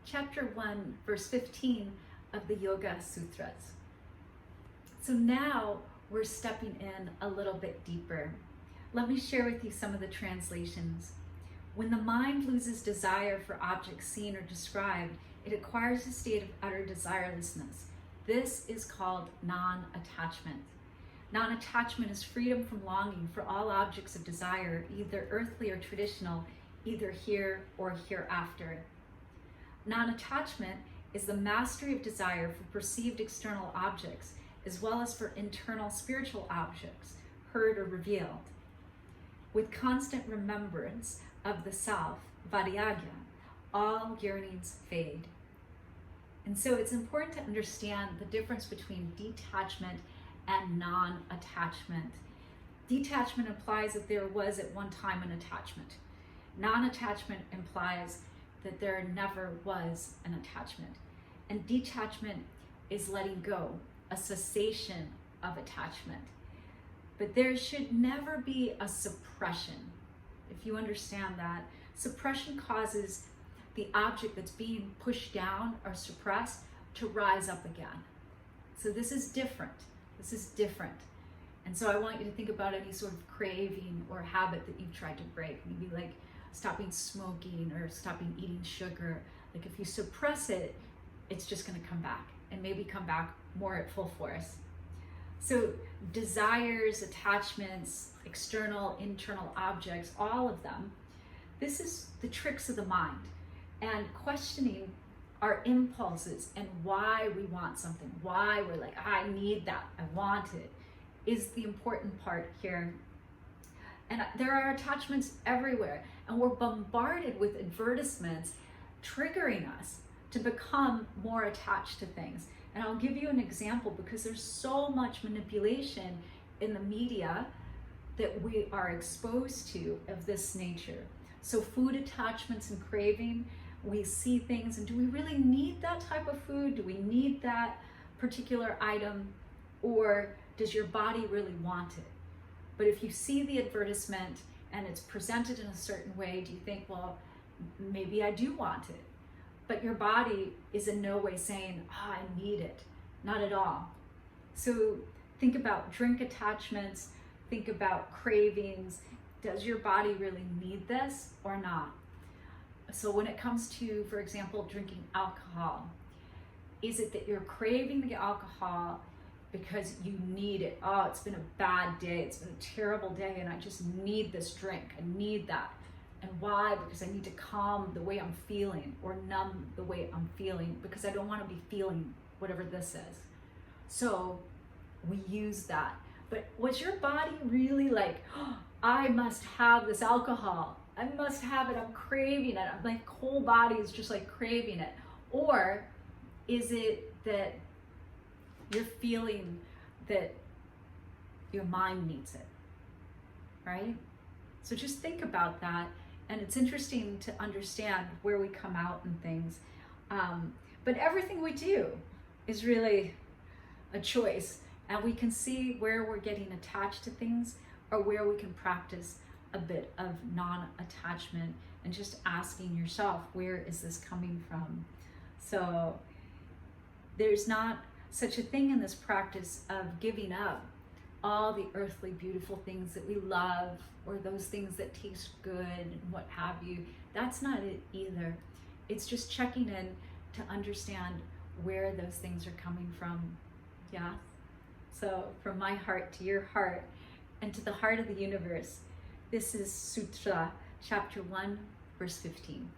chapter 1, verse 15 of the Yoga Sutras. So now we're stepping in a little bit deeper. Let me share with you some of the translations. When the mind loses desire for objects seen or described, it acquires a state of utter desirelessness. This is called non-attachment. Non-attachment is freedom from longing for all objects of desire, either earthly or traditional, either here or hereafter. Non-attachment is the mastery of desire for perceived external objects, as well as for internal spiritual objects, heard or revealed. With constant remembrance of the self, vairagyam, all yearnings fade. And so it's important to understand the difference between detachment and non-attachment. Detachment implies that there was at one time an attachment. Non-attachment implies that there never was an attachment. And detachment is letting go, a cessation of attachment. But there should never be a suppression. If you understand that, suppression causes the object that's being pushed down or suppressed to rise up again. So this is different. This is different. And so I want you to think about any sort of craving or habit that you've tried to break. Maybe like stopping smoking or stopping eating sugar. Like if you suppress it, it's just going to come back, and maybe come back more at full force. So desires, attachments, external, internal objects, all of them, this is the tricks of the mind. And questioning our impulses and why we want something, why we're like, I need that, I want it, is the important part here. And there are attachments everywhere, and we're bombarded with advertisements triggering us to become more attached to things. And I'll give you an example, because there's so much manipulation in the media that we are exposed to of this nature. So food attachments and craving, we see things, and do we really need that type of food? Do we need that particular item? Or does your body really want it? But if you see the advertisement and it's presented in a certain way, do you think, well, maybe I do want it? But your body is in no way saying, I need it. Not at all. So think about drink attachments, think about cravings. Does your body really need this or not? So when it comes to, for example, drinking alcohol, is it that you're craving the alcohol because you need it? Oh, it's been a bad day, it's been a terrible day, and I just need this drink, I need that. And why? Because I need to calm the way I'm feeling, or numb the way I'm feeling, because I don't want to be feeling whatever this is. So we use that. But was your body really like, oh, I must have this alcohol, I must have it, I'm craving it, my whole body is just like craving it? Or is it that you're feeling that your mind needs it, right? So just think about that. And it's interesting to understand where we come out and things. But everything we do is really a choice. And we can see where we're getting attached to things, or where we can practice a bit of non-attachment, and just asking yourself, where is this coming from? So there's not such a thing in this practice of giving up all the earthly beautiful things that we love, or those things that taste good and what have you. That's not it either. It's just checking in to understand where those things are coming from. Yeah. So from my heart to your heart, and to the heart of the universe, this is Sutra, chapter 1, verse 15.